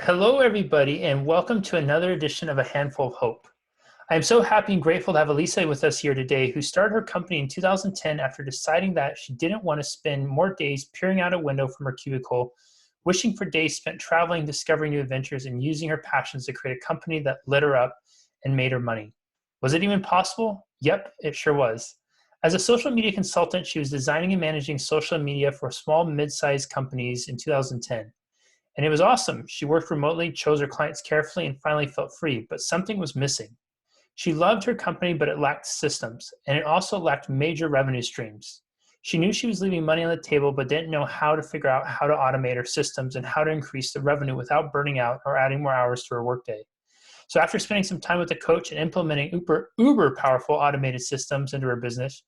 Hello, everybody, and welcome to another edition of A Handful of Hope. I am so happy and grateful to have Alisa with us here today, who started her company in 2010 after deciding that she didn't want to spend more days peering out a window from her cubicle, wishing for days spent traveling, discovering new adventures, and using her passions to create a company that lit her up and made her money. Was it even possible? Yep, it sure was. As a social media consultant, she was designing and managing social media for small, mid-sized companies in 2010. And it was awesome. She worked remotely, chose her clients carefully, and finally felt free, but something was missing. She loved her company, but it lacked systems, and it also lacked major revenue streams. She knew she was leaving money on the table, but didn't know how to figure out how to automate her systems and how to increase the revenue without burning out or adding more hours to her workday. So after spending some time with a coach and implementing uber powerful automated systems into her business,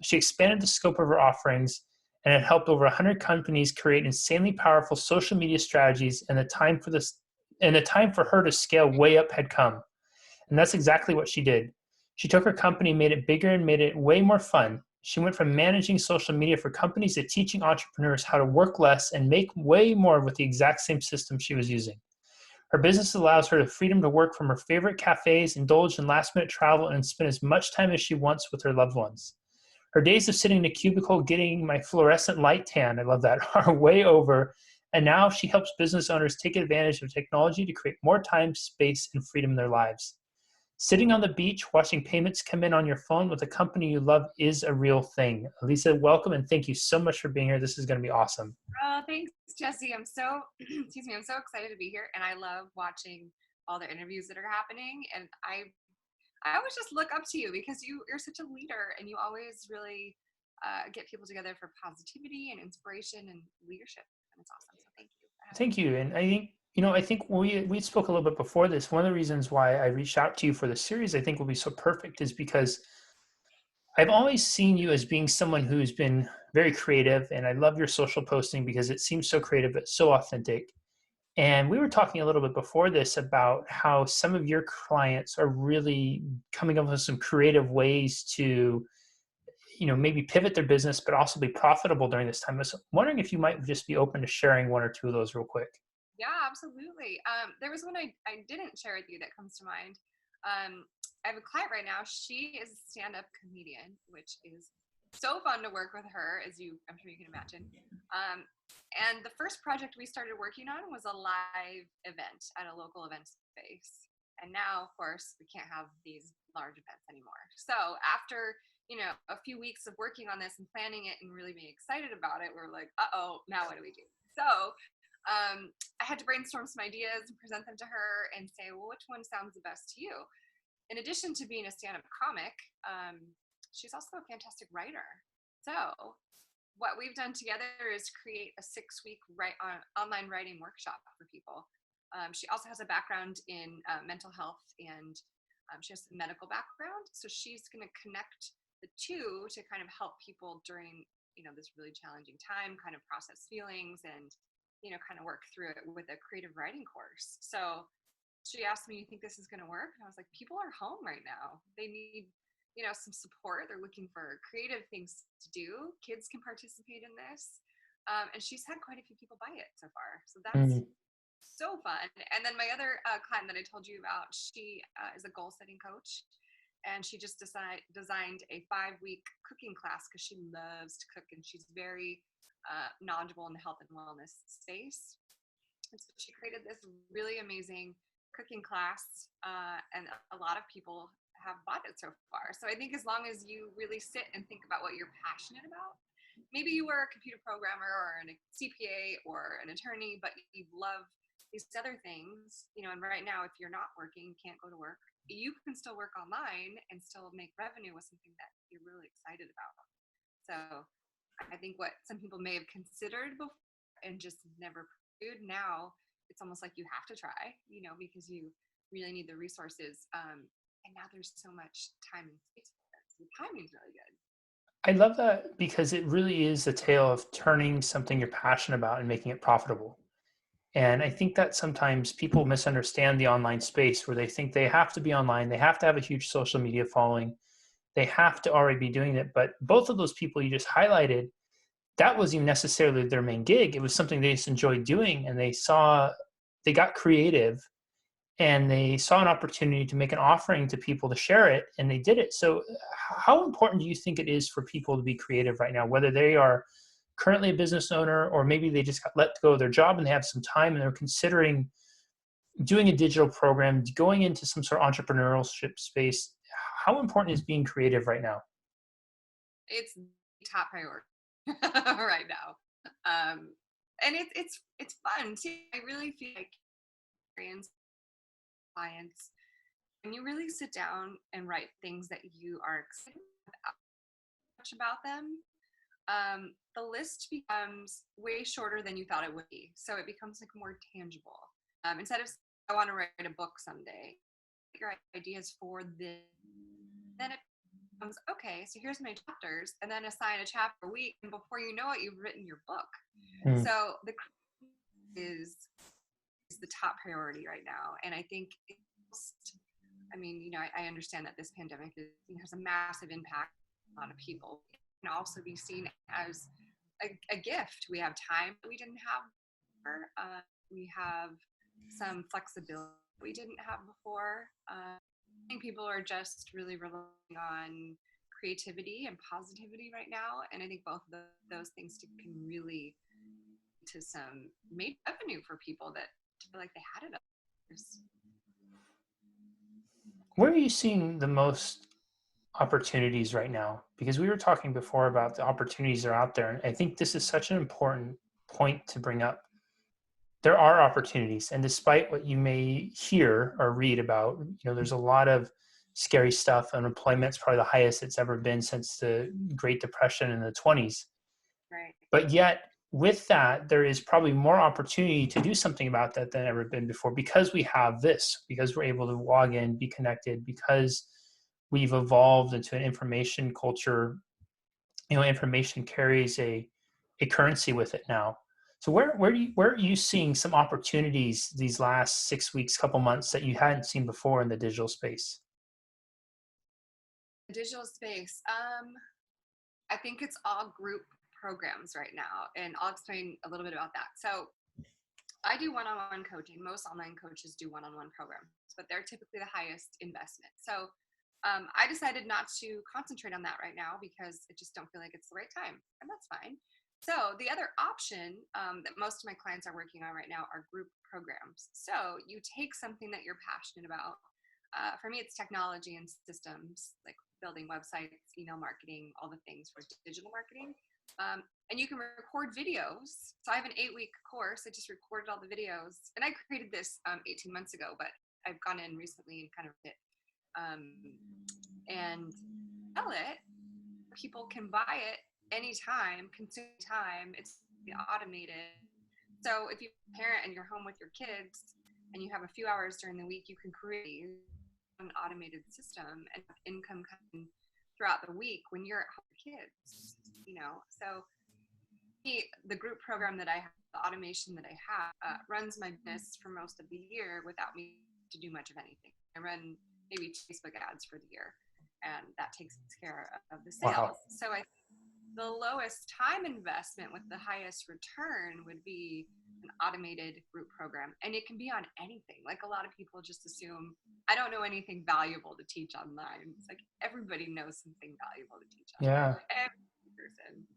she expanded the scope of her offerings and had helped over 100 companies create insanely powerful social media strategies, and the time for her to scale way up had come. And that's exactly what she did. She took her company, made it bigger, and made it way more fun. She went from managing social media for companies to teaching entrepreneurs how to work less and make way more with the exact same system she was using. Her business allows her the freedom to work from her favorite cafes, indulge in last minute travel, and spend as much time as she wants with her loved ones. Her days of sitting in a cubicle getting my fluorescent light tan, I love that, are way over. And now she helps business owners take advantage of technology to create more time, space, and freedom in their lives. Sitting on the beach, watching payments come in on your phone with a company you love is a real thing. Alisa, welcome and thank you so much for being here. This is going to be awesome. Thanks, Jesse. I'm so excuse me. I'm so excited to be here, and I love watching all the interviews that are happening. And I always just look up to you because you're such a leader, and you always really get people together for positivity and inspiration and leadership, and it's awesome. So thank you for having Thank me. you. And I think we spoke a little bit before this. One of the reasons why I reached out to you for this series, I think will be so perfect, is because I've always seen you as being someone who's been very creative, and I love your social posting because it seems so creative but so authentic. And we were talking a little bit before this about how some of your clients are really coming up with some creative ways to, maybe pivot their business, but also be profitable during this time. I was wondering if you might just be open to sharing one or two of those real quick. Yeah, absolutely. There was one I didn't share with you that comes to mind. I have a client right now. She is a stand-up comedian, which is so fun to work with her, as I'm sure you can imagine. Um, and the first project we started working on was a live event at a local event space. And now, of course, we can't have these large events anymore. So after a few weeks of working on this and planning it and really being excited about it, we're like, uh-oh, now what do we do? So I had to brainstorm some ideas and present them to her and say, well, which one sounds the best to you? In addition to being a stand-up comic, she's also a fantastic writer. So what we've done together is create a 6-week online writing workshop for people. She also has a background in mental health, and she has a medical background. So she's going to connect the two to kind of help people during this really challenging time, kind of process feelings and kind of work through it with a creative writing course. So she asked me, you think this is going to work? And I was like, people are home right now. They need, some support. They're looking for creative things to do. Kids can participate in this. And she's had quite a few people buy it so far. So that's Mm. so fun. And then my other client that I told you about, she is a goal setting coach. And she just designed a 5-week cooking class because she loves to cook and she's very knowledgeable in the health and wellness space. And so she created this really amazing cooking class, and a lot of people have bought it so far. So I think as long as you really sit and think about what you're passionate about, maybe you were a computer programmer or a CPA or an attorney, but you love these other things, and right now, if you're not working, can't go to work, you can still work online and still make revenue with something that you're really excited about. So I think what some people may have considered before and just never pursued, now it's almost like you have to try, because you really need the resources. And now there's so much time and space for it. So the timing's really good. I love that because it really is a tale of turning something you're passionate about and making it profitable. And I think that sometimes people misunderstand the online space where they think they have to be online, they have to have a huge social media following, they have to already be doing it. But both of those people you just highlighted, that wasn't even necessarily their main gig. It was something they just enjoyed doing, and they saw they got creative and they saw an opportunity to make an offering to people to share it, and they did it. So how important do you think it is for people to be creative right now, whether they are currently a business owner or maybe they just got let go of their job and they have some time and they're considering doing a digital program, going into some sort of entrepreneurship space? How important is being creative right now? It's top priority right now. And it's fun too. I really feel like clients, when you really sit down and write things that you are excited much about them, the list becomes way shorter than you thought it would be. So it becomes like more tangible. Instead of I want to write a book someday, your ideas for this, then it becomes okay. So here's my chapters, and then assign a chapter a week, and before you know it, you've written your book. Mm. So the is the top priority right now, and I think I mean, I understand that this pandemic has a massive impact on a lot of people. It can also be seen as a gift. We have time that we didn't have before. We have some flexibility we didn't have before. I think people are just really relying on creativity and positivity right now, and I think both of those things can really to some made revenue for people that feel like they had it others. Where are you seeing the most opportunities right now? Because we were talking before about the opportunities that are out there. And I think this is such an important point to bring up. There are opportunities. And despite what you may hear or read about, there's a lot of scary stuff. Unemployment's probably the highest it's ever been since the Great Depression in the 20s. Right. But yet, with that, there is probably more opportunity to do something about that than ever been before, because we have this, because we're able to log in, be connected, because we've evolved into an information culture. Information carries a currency with it now. So where are you seeing some opportunities these last 6 weeks, couple months that you hadn't seen before in the digital space? Digital space. I think it's all group programs right now, and I'll explain a little bit about that. So I do one-on-one coaching. Most online coaches do one-on-one programs, but they're typically the highest investment. So I decided not to concentrate on that right now because I just don't feel like it's the right time, and that's fine. So the other option that most of my clients are working on right now are group programs. So you take something that you're passionate about. For me, it's technology and systems, like building websites, email marketing, all the things for digital marketing. And you can record videos. So I have an 8-week course. I just recorded all the videos, and I created this 18 months ago, but I've gone in recently and kind of hit and sell it. People can buy it anytime, consume time. It's automated. So if you're a parent and you're home with your kids and you have a few hours during the week, you can create an automated system and have income coming throughout the week when you're at home with your kids. So the group program that I have, the automation that I have, runs my business for most of the year without me to do much of anything. I run maybe 2 Facebook ads for the year, and that takes care of the sales. Wow. So the lowest time investment with the highest return would be an automated group program, and it can be on anything. Like, a lot of people just assume I don't know anything valuable to teach online. It's like everybody knows something valuable to teach online. Yeah. Every person.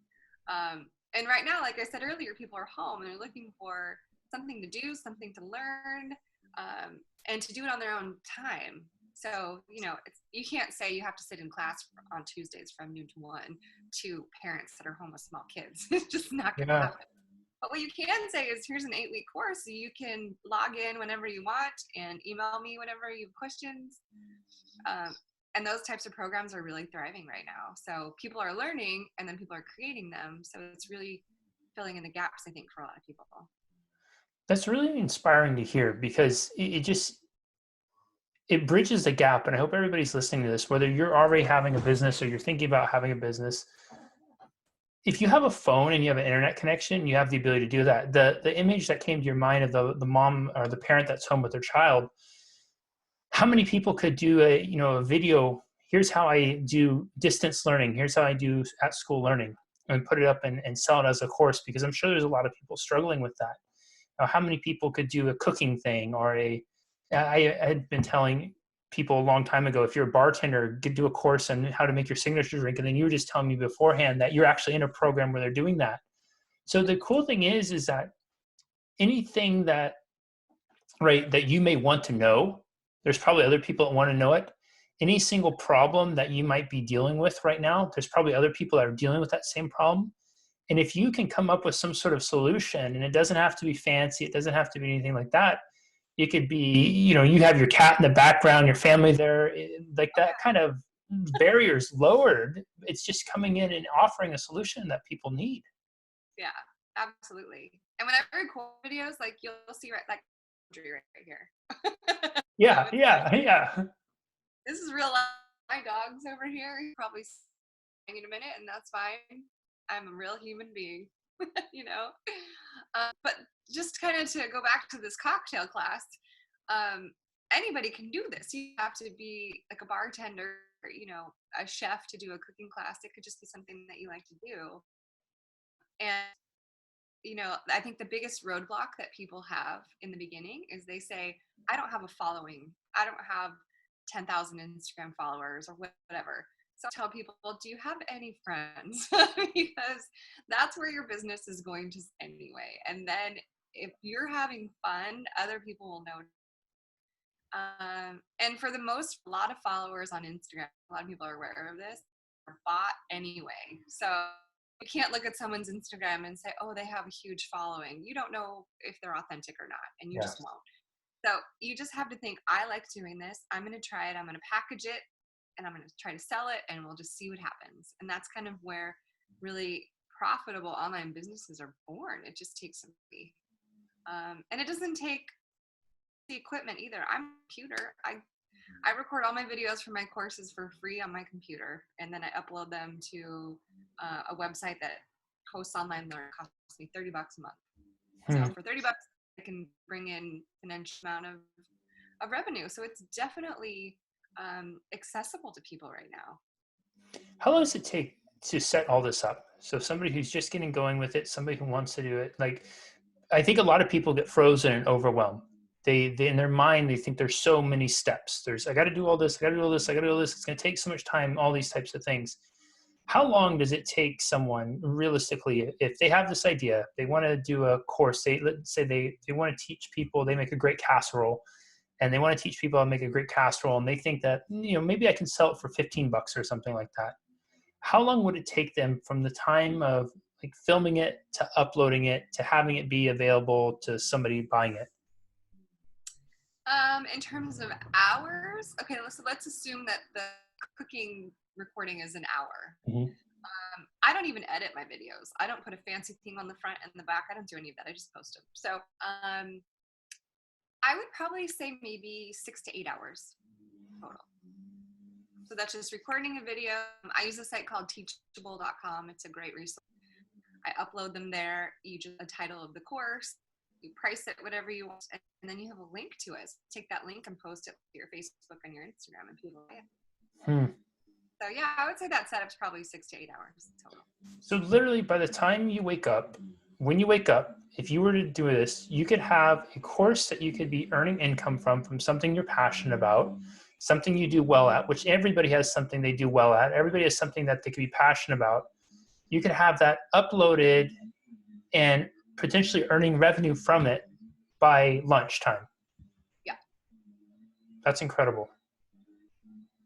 And right now, like I said earlier, people are home and they're looking for something to do, something to learn, and to do it on their own time. So, you can't say you have to sit in class on Tuesdays from noon to 1 to parents that are home with small kids. It's just not going to happen. But what you can say is, here's an 8-week course, so you can log in whenever you want and email me whenever you have questions. And those types of programs are really thriving right now. So people are learning, and then people are creating them. So it's really filling in the gaps, I think, for a lot of people. That's really inspiring to hear, because it bridges the gap. And I hope everybody's listening to this, whether you're already having a business or you're thinking about having a business. If you have a phone and you have an internet connection, you have the ability to do that. The image that came to your mind of the mom or the parent that's home with their child, how many people could do a video? Here's how I do distance learning. Here's how I do at school learning, and put it up and sell it as a course, because I'm sure there's a lot of people struggling with that. how many people could do a cooking thing or I had been telling people a long time ago, if you're a bartender, do a course on how to make your signature drink. And then you were just telling me beforehand that you're actually in a program where they're doing that. So the cool thing is that anything that, right, that you may want to know, there's probably other people that want to know it. Any single problem that you might be dealing with right now, there's probably other people that are dealing with that same problem. And if you can come up with some sort of solution, and it doesn't have to be fancy, it doesn't have to be anything like that. It could be, you have your cat in the background, your family there, like that kind of barriers lowered. It's just coming in and offering a solution that people need. Yeah, absolutely. And when I record videos, like you'll see right here. Yeah, yeah. This is real life. My dog's over here. He's probably saying in a minute, and that's fine. I'm a real human being, But just kind of to go back to this cocktail class, anybody can do this. You have to be like a bartender, a chef to do a cooking class. It could just be something that you like to do. And I think the biggest roadblock that people have in the beginning is they say, I don't have a following. I don't have 10,000 Instagram followers or whatever. So I tell people, well, do you have any friends? Because that's where your business is going to anyway. And then if you're having fun, other people will know. And for the most, a lot of followers on Instagram, a lot of people are aware of this, are bought anyway. So you can't look at someone's Instagram and say, oh, they have a huge following. You don't know if they're authentic or not, and you just won't. So you just have to think, I like doing this. I'm going to try it. I'm going to package it, and I'm going to try to sell it, and we'll just see what happens. And that's kind of where really profitable online businesses are born. It just takes somebody. And it doesn't take the equipment either. I'm a computer. I record all my videos for my courses for free on my computer, and then I upload them to a website that hosts online learning. It costs me $30 a month. So for $30, I can bring in an amount of revenue. So it's definitely accessible to people right now. How long does it take to set all this up? So somebody who's just getting going with it, somebody who wants to do it, like, I think a lot of people get frozen and overwhelmed. They in their mind, they think there's so many steps. I got to do all this, I got to do all this, I got to do all this. It's going to take so much time, all these types of things. How long does it take someone realistically, if they have this idea, they want to do a course, let's say they want to teach people, they make a great casserole, and they want to teach people how to make a great casserole, and they think that, maybe I can sell it for $15 or something like that. How long would it take them from the time of like filming it to uploading it to having it be available to somebody buying it? In terms of hours, okay, let's assume that the cooking recording is an hour. Mm-hmm. I don't even edit my videos. I don't put a fancy thing on the front and the back. I don't do any of that. I just post them. So I would probably say maybe 6 to 8 hours total. So that's just recording a video. I use a site called teachable.com. It's a great resource. I upload them there. You just a title of the course. You price it whatever you want, and then you have a link to it. So take that link and post it to your Facebook and your Instagram, and people buy it. So yeah, I would say that setup's probably 6 to 8 hours total. So literally, by the time you wake up, when you wake up, if you were to do this, you could have a course that you could be earning income from something you're passionate about, something you do well at, which everybody has something they do well at. Everybody has something that they could be passionate about. You could have that uploaded and potentially earning revenue from it by lunchtime. Yeah. That's incredible.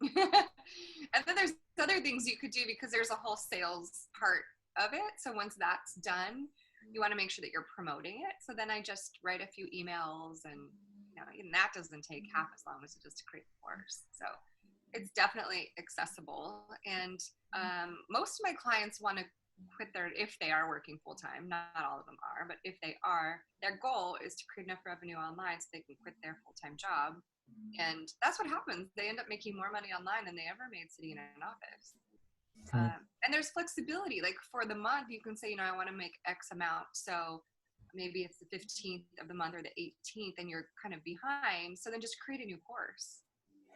And then there's other things you could do because there's a whole sales part of it. So once that's done, you want to make sure that you're promoting it. So then I just write a few emails, and and that doesn't take half as long as it does to create a course. So it's definitely accessible. And most of my clients want to quit if they are working full time. Not all of them are, but if they are, their goal is to create enough revenue online so they can quit their full-time job. And that's what happens. They end up making more money online than they ever made sitting in an office. And there's flexibility. Like for the month, you can say, I want to make X amount. So maybe it's the 15th of the month or the 18th, and you're kind of behind. So then just create a new course,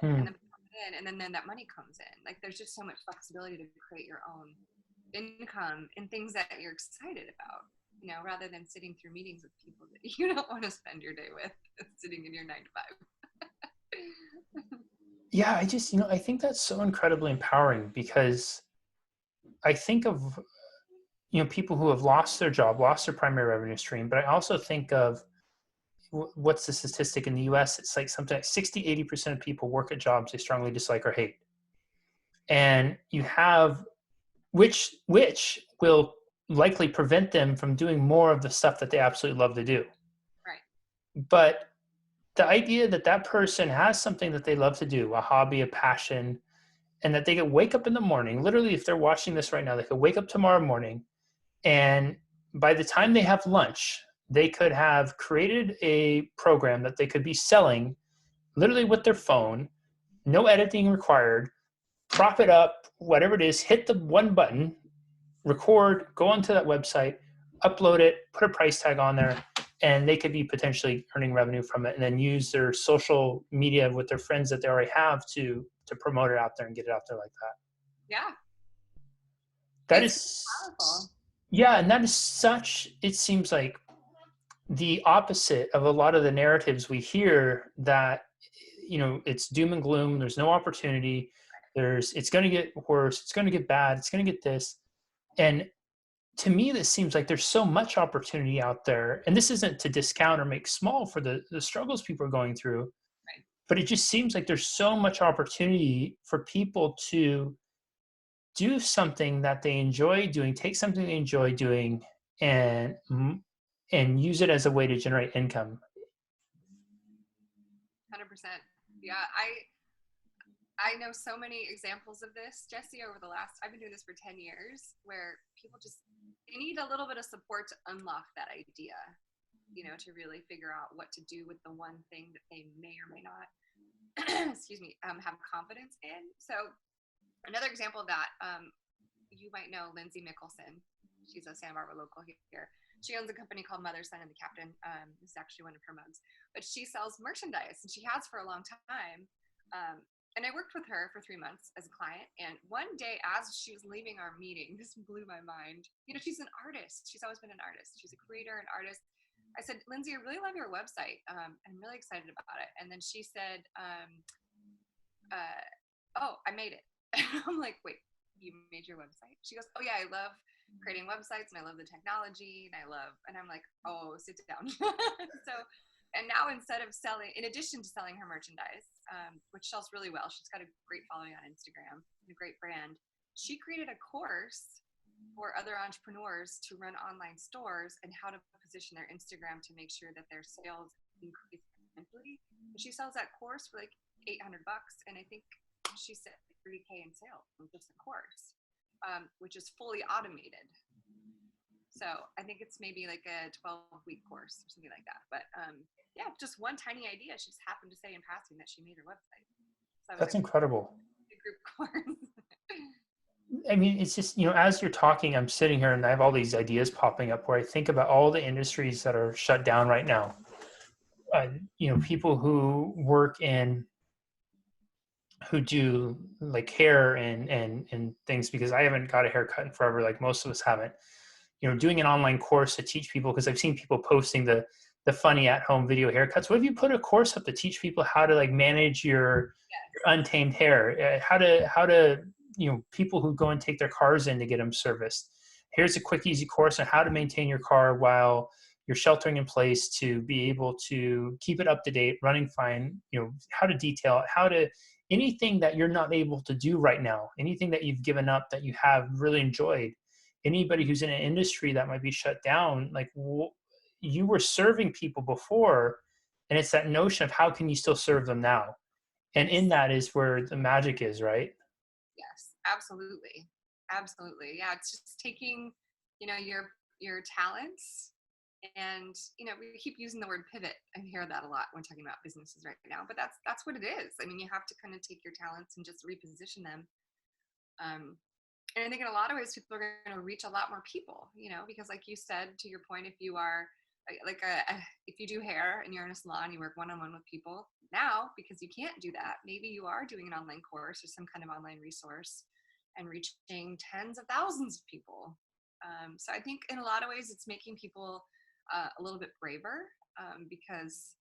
and then that money comes in. Like there's just so much flexibility to create your own income in things that you're excited about. rather than sitting through meetings with people that you don't want to spend your day with, sitting in your 9 to 5. Yeah, I think that's so incredibly empowering because I think of, people who have lost their job, lost their primary revenue stream, but I also think of what's the statistic in the US? It's like something like 60, 80% of people work at jobs they strongly dislike or hate. And you have, which will likely prevent them from doing more of the stuff that they absolutely love to do. Right. But the idea that that person has something that they love to do, a hobby, a passion, and that they could wake up in the morning, literally, if they're watching this right now, they could wake up tomorrow morning, and by the time they have lunch, they could have created a program that they could be selling literally with their phone, no editing required, prop it up, whatever it is, hit the one button, record, go onto that website, upload it, put a price tag on there, and they could be potentially earning revenue from it, and then use their social media with their friends that they already have to promote it out there and get it out there like that. Yeah. That It's is powerful. Yeah, and that is such, it seems like the opposite of a lot of the narratives we hear, that it's doom and gloom, there's no opportunity, it's going to get worse, it's going to get bad, it's going to get this. And to me, this seems like there's so much opportunity out there, and this isn't to discount or make small for the struggles people are going through, Right. but it just seems like there's so much opportunity for people to do something that they enjoy doing, take something they enjoy doing, and use it as a way to generate income. 100%. Yeah, I know so many examples of this, Jesse, over the last, I've been doing this for 10 years, where people they need a little bit of support to unlock that idea, to really figure out what to do with the one thing that they may or may not, excuse me, have confidence in. So another example of that, you might know Lindsay Mickelson. She's a Santa Barbara local here. She owns a company called Mother, Son, and the Captain. This is actually one of her mugs. But she sells merchandise, and she has for a long time. And I worked with her for 3 months as a client. And one day, as she was leaving our meeting, this blew my mind. She's an artist. She's always been an artist. She's a creator and artist. I said, Lindsay, I really love your website. I'm really excited about it. And then she said, oh, I made it. I'm like, wait, you made your website? She goes, oh yeah, I love creating websites and I love the technology and I'm like, oh, sit down. So, and now instead of in addition to selling her merchandise, which sells really well, she's got a great following on Instagram, a great brand. She created a course for other entrepreneurs to run online stores and how to position their Instagram to make sure that their sales increase exponentially. And she sells that course for like $800, and I think she said 30K in sales from just a course, which is fully automated. So I think it's maybe like a 12-week course or something like that. But yeah, just one tiny idea. She just happened to say in passing that she made her website. So That's incredible. A group course. I mean, it's just, as you're talking, I'm sitting here and I have all these ideas popping up where I think about all the industries that are shut down right now. People who work who do like hair and things, because I haven't got a haircut in forever, like most of us haven't. Doing an online course to teach people, because I've seen people posting the funny at home video haircuts. What if you put a course up to teach people how to like manage your untamed hair, how to people who go and take their cars in to get them serviced. Here's a quick, easy course on how to maintain your car while you're sheltering in place to be able to keep it up to date, running fine, how to detail it, how to, anything that you're not able to do right now, anything that you've given up that you have really enjoyed, anybody who's in an industry that might be shut down, like you were serving people before, and it's that notion of how can you still serve them now? And in that is where the magic is, right? Yes, absolutely. Absolutely. Yeah. It's just taking, your talents and, we keep using the word pivot. I hear that a lot when talking about businesses right now, but that's what it is. I mean, you have to kind of take your talents and just reposition them. And I think in a lot of ways, people are going to reach a lot more people, because like you said, to your point, if you are if you do hair and you're in a salon, you work one-on-one with people now, because you can't do that. Maybe you are doing an online course or some kind of online resource and reaching tens of thousands of people. So I think in a lot of ways it's making people a little bit braver, because,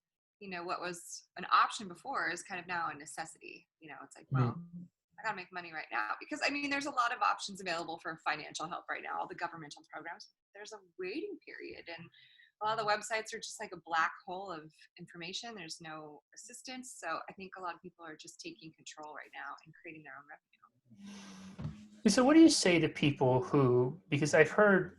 what was an option before is kind of now a necessity. It's like, well, I gotta make money right now, because I mean, there's a lot of options available for financial help right now, all the governmental programs. There's a waiting period, and a lot of the websites are just like a black hole of information. There's no assistance. So I think a lot of people are just taking control right now and creating their own revenue. So what do you say to people who, because I've heard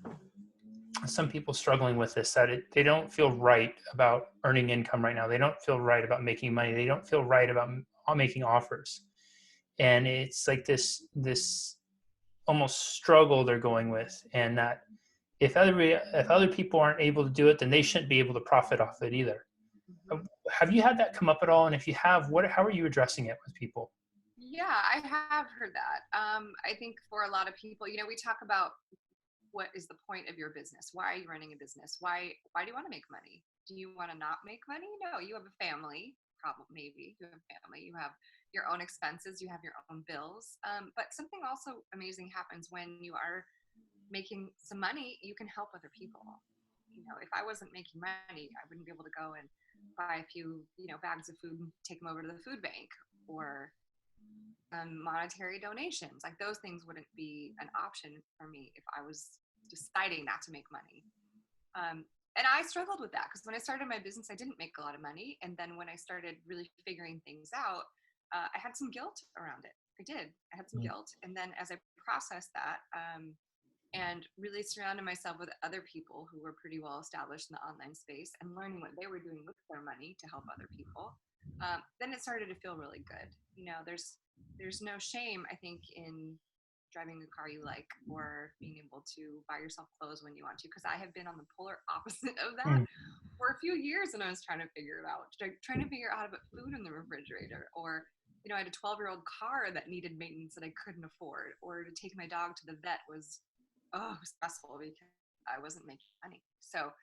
some people struggling with this, that they don't feel right about earning income right now. They don't feel right about making money. They don't feel right about making offers. And it's like this almost struggle they're going with, and that if other people aren't able to do it, then they shouldn't be able to profit off it either. Mm-hmm. Have you had that come up at all? And if you have, how are you addressing it with people? Yeah, I have heard that. I think for a lot of people, we talk about what is the point of your business? Why are you running a business? Why do you want to make money? Do you want to not make money? No, you have a family. Probably, maybe you have a family. You have your own expenses. You have your own bills. But something also amazing happens when you are making some money. You can help other people. If I wasn't making money, I wouldn't be able to go and buy a few, bags of food and take them over to the food bank, or monetary donations. Like, those things wouldn't be an option for me if I was deciding not to make money. And I struggled with that, because when I started my business, I didn't make a lot of money. And then when I started really figuring things out, I had some guilt around it. I had some guilt. And then as I processed that, and really surrounded myself with other people who were pretty well established in the online space, and learning what they were doing with their money to help other people, then it started to feel really good. There's no shame, I think, in driving a car you like, or being able to buy yourself clothes when you want to, because I have been on the polar opposite of that for a few years, and I was trying to figure it out, trying to figure out how to put food in the refrigerator, or I had a 12-year-old car that needed maintenance that I couldn't afford, or to take my dog to the vet was stressful because I wasn't making money. So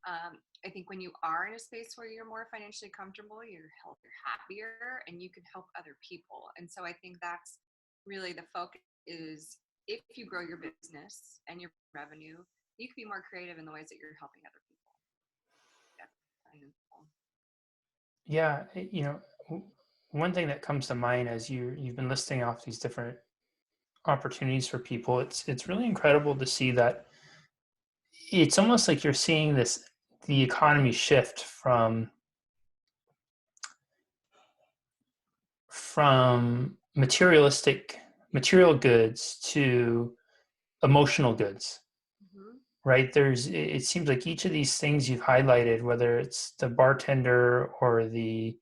I think when you are in a space where you're more financially comfortable, you're healthier, happier, and you can help other people. And so I think that's really the focus, is if you grow your business and your revenue, you can be more creative in the ways that you're helping other people. That's kind of cool. Yeah, one thing that comes to mind as you've been listing off these different opportunities for people, it's really incredible to see that it's almost like you're seeing the economy shift from material goods to emotional goods, Mm-hmm. right? It seems like each of these things you've highlighted, whether it's the bartender or the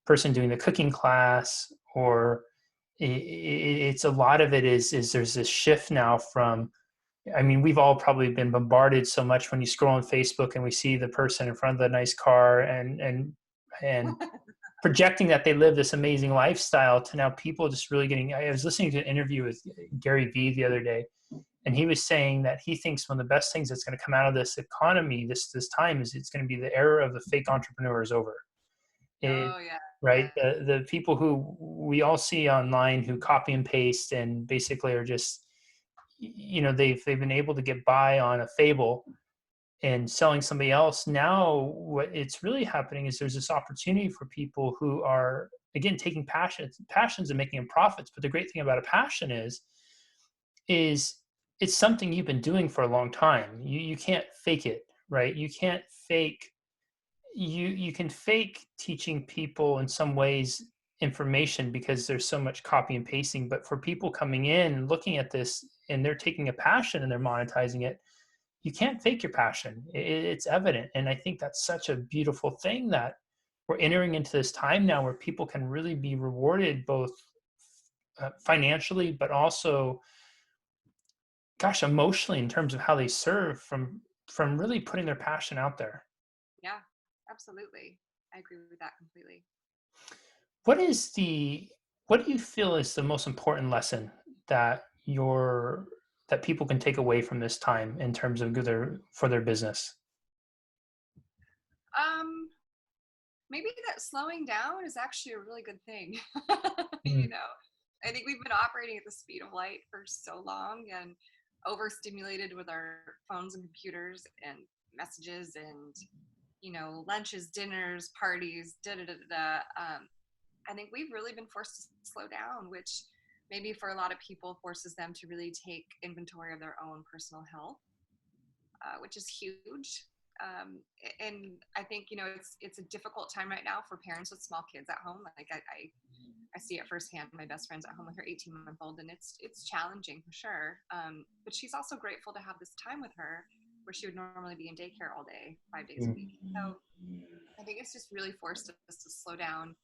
person doing the cooking class, or it's a lot of it is there's this shift now from, I mean, we've all probably been bombarded so much when you scroll on Facebook and we see the person in front of the nice car and projecting that they live this amazing lifestyle, to now people just really getting. I was listening to an interview with Gary Vee the other day, and he was saying that he thinks one of the best things that's going to come out of this economy this time is it's going to be the era of the fake entrepreneur is over. Oh yeah. Right, Yeah. the people who we all see online who copy and paste and basically are just, they've been able to get by on a fable and selling somebody else. Now what it's really happening is there's this opportunity for people who are, again, taking passions and making them profits. But the great thing about a passion is it's something you've been doing for a long time. You can't fake it, right? You can't fake, you can fake teaching people in some ways information, because there's so much copy and pasting. But for people coming in and looking at this and they're taking a passion and they're monetizing it, you can't fake your passion. It's evident. And I think that's such a beautiful thing, that we're entering into this time now where people can really be rewarded both financially, but also, gosh, emotionally, in terms of how they serve, from really putting their passion out there. Yeah, absolutely. I agree with that completely. What is what do you feel is the most important lesson that that people can take away from this time in terms of for their business? Um, Maybe that slowing down is actually a really good thing. Mm. I think we've been operating at the speed of light for so long, and overstimulated with our phones and computers and messages and, lunches, dinners, parties, da da da da. I think we've really been forced to slow down, which maybe for a lot of people forces them to really take inventory of their own personal health, which is huge. And I think, it's a difficult time right now for parents with small kids at home. Like I see it firsthand. My best friend's at home with her 18-month-old, and it's challenging for sure. But she's also grateful to have this time with her where she would normally be in daycare all day, 5 days a week. So I think it's just really forced us to slow down.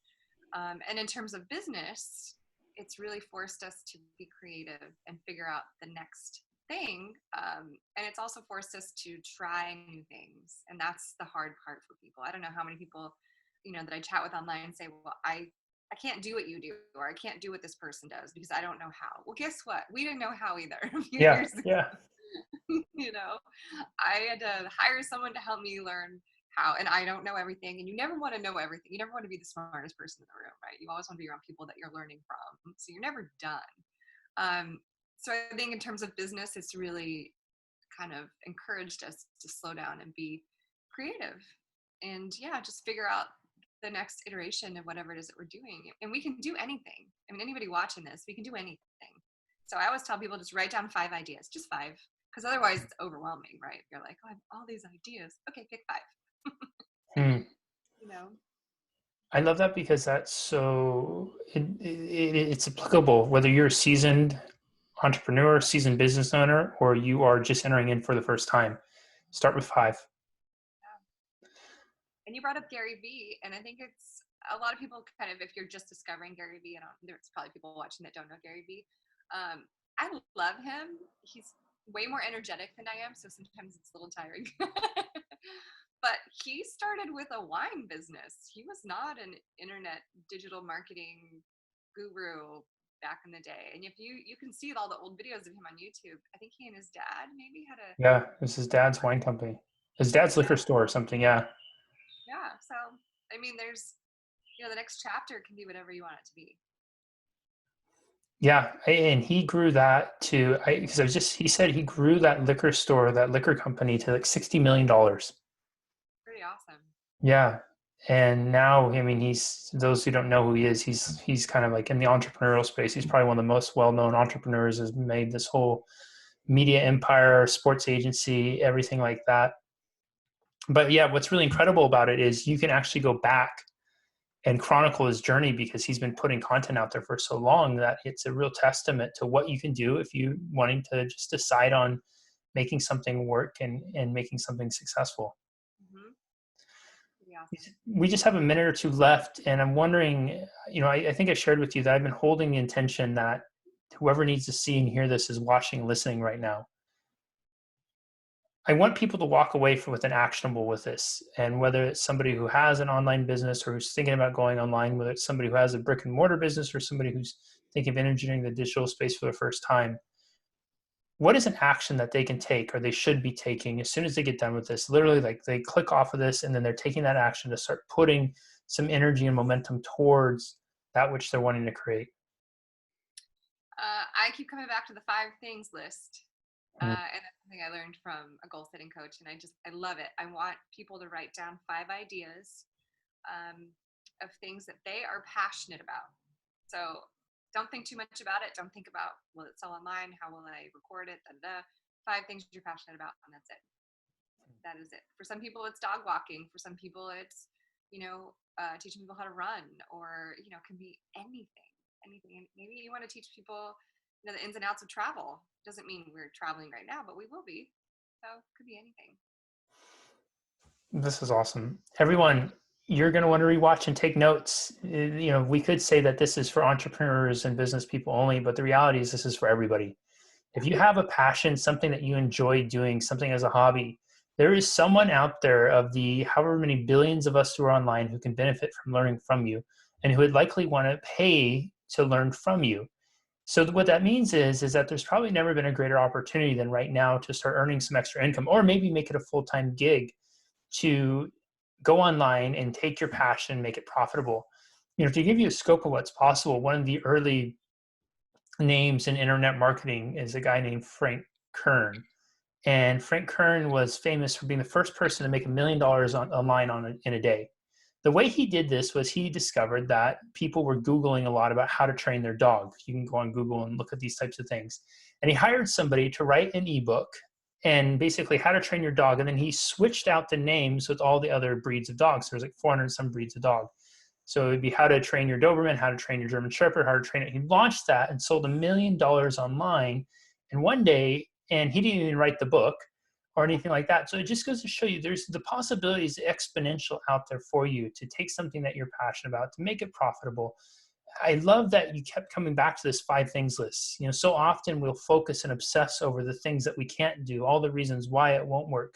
And in terms of business, it's really forced us to be creative and figure out the next thing. And it's also forced us to try new things. And that's the hard part for people. I don't know how many people, that I chat with online say, well, I can't do what you do, or I can't do what this person does because I don't know how. Well, guess what? We didn't know how either a few years ago. Yeah. I had to hire someone to help me learn how, and I don't know everything, and you never want to know everything. You never want to be the smartest person in the room, right? You always want to be around people that you're learning from, so you're never done. So I think in terms of business, it's really kind of encouraged us to slow down and be creative and just figure out the next iteration of whatever it is that we're doing. And we can do anything. I mean, anybody watching this, we can do anything. So I always tell people, just write down 5 ideas, just 5, because otherwise it's overwhelming, right? You're like, oh, I have all these ideas. Okay, pick 5. I love that because that's so it's applicable whether you're a seasoned entrepreneur, seasoned business owner, or you are just entering in for the first time. Start with 5. Yeah. And you brought up Gary Vee, and I think it's a lot of people kind of, if you're just discovering Gary Vee, and there's probably people watching that don't know Gary Vee. I love him. He's way more energetic than I am, so sometimes it's a little tiring. But he started with a wine business. He was not an internet digital marketing guru back in the day. And if you can see all the old videos of him on YouTube, I think he and his dad maybe had a... Yeah, it was his dad's wine company. His dad's liquor store or something, yeah. Yeah, so, I mean, there's, the next chapter can be whatever you want it to be. Yeah, and he grew that to, because he said he grew that liquor store, that liquor company to like $60 million. Pretty awesome. Yeah. And now, I mean, those who don't know who he is, he's kind of like in the entrepreneurial space. He's probably one of the most well-known entrepreneurs, has made this whole media empire, sports agency, everything like that. But yeah, what's really incredible about it is you can actually go back and chronicle his journey because he's been putting content out there for so long that it's a real testament to what you can do if you wanting to just decide on making something work and making something successful. Mm-hmm. Awesome. We just have a minute or 2 left, and I'm wondering, I think I shared with you that I've been holding the intention that whoever needs to see and hear this is watching, listening right now. I want people to walk away with an actionable with this. And whether it's somebody who has an online business or who's thinking about going online, whether it's somebody who has a brick and mortar business or somebody who's thinking of entering the digital space for the first time, what is an action that they can take or they should be taking as soon as they get done with this? Literally, like they click off of this and then they're taking that action to start putting some energy and momentum towards that which they're wanting to create. I keep coming back to the 5 things list. And that's something I learned from a goal setting coach, and I love it. I want people to write down 5 ideas of things that they are passionate about. So don't think too much about it. Don't think about, will it sell online? How will I record it? 5 things you're passionate about, and that's it. That is it. For some people, it's dog walking. For some people, it's, teaching people how to run, or, can be anything. Maybe you want to teach people, the ins and outs of travel. Doesn't mean we're traveling right now, but we will be. So it could be anything. This is awesome. Everyone, you're going to want to rewatch and take notes. We could say that this is for entrepreneurs and business people only, but the reality is this is for everybody. If you have a passion, something that you enjoy doing, something as a hobby, there is someone out there of the however many billions of us who are online who can benefit from learning from you and who would likely want to pay to learn from you. So what that means is that there's probably never been a greater opportunity than right now to start earning some extra income, or maybe make it a full-time gig to go online and take your passion, make it profitable. To give you a scope of what's possible, one of the early names in internet marketing is a guy named Frank Kern. And Frank Kern was famous for being the first person to make $1 million online in a day. The way he did this was he discovered that people were Googling a lot about how to train their dog. You can go on Google and look at these types of things. And he hired somebody to write an ebook and basically how to train your dog. And then he switched out the names with all the other breeds of dogs. There's like 400 and some breeds of dog. So it'd be how to train your Doberman, how to train your German Shepherd, how to train it. He launched that and sold $1 million online in one day. And he didn't even write the book or anything like that. So it just goes to show you there's the possibilities exponential out there for you to take something that you're passionate about, to make it profitable. I love that you kept coming back to this 5 things list. You know, so often we'll focus and obsess over the things that we can't do, all the reasons why it won't work.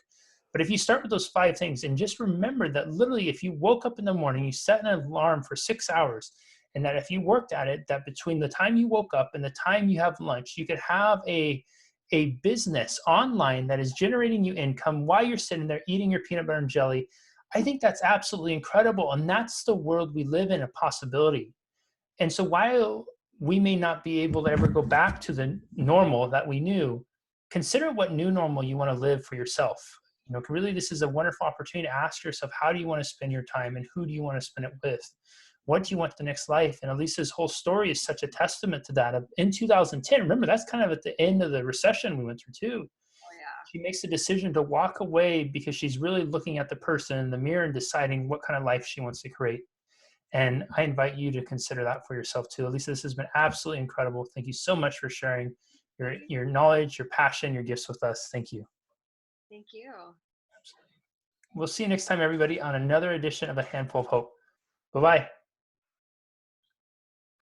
But if you start with those 5 things and just remember that literally if you woke up in the morning, you set an alarm for 6 hours, and that if you worked at it, that between the time you woke up and the time you have lunch, you could have a business online that is generating you income while you're sitting there eating your peanut butter and jelly. I think that's absolutely incredible. And that's the world we live in, a possibility. And so while we may not be able to ever go back to the normal that we knew, consider what new normal you want to live for yourself. You know, really, this is a wonderful opportunity to ask yourself, how do you want to spend your time and who do you want to spend it with? What do you want the next life? And Alisa's whole story is such a testament to that. In 2010, remember, that's kind of at the end of the recession we went through too. Oh, yeah. She makes the decision to walk away because she's really looking at the person in the mirror and deciding what kind of life she wants to create. And I invite you to consider that for yourself too. Alisa, this has been absolutely incredible. Thank you so much for sharing your knowledge, your passion, your gifts with us. Thank you. Thank you. We'll see you next time, everybody, on another edition of A Handful of Hope. Bye-bye.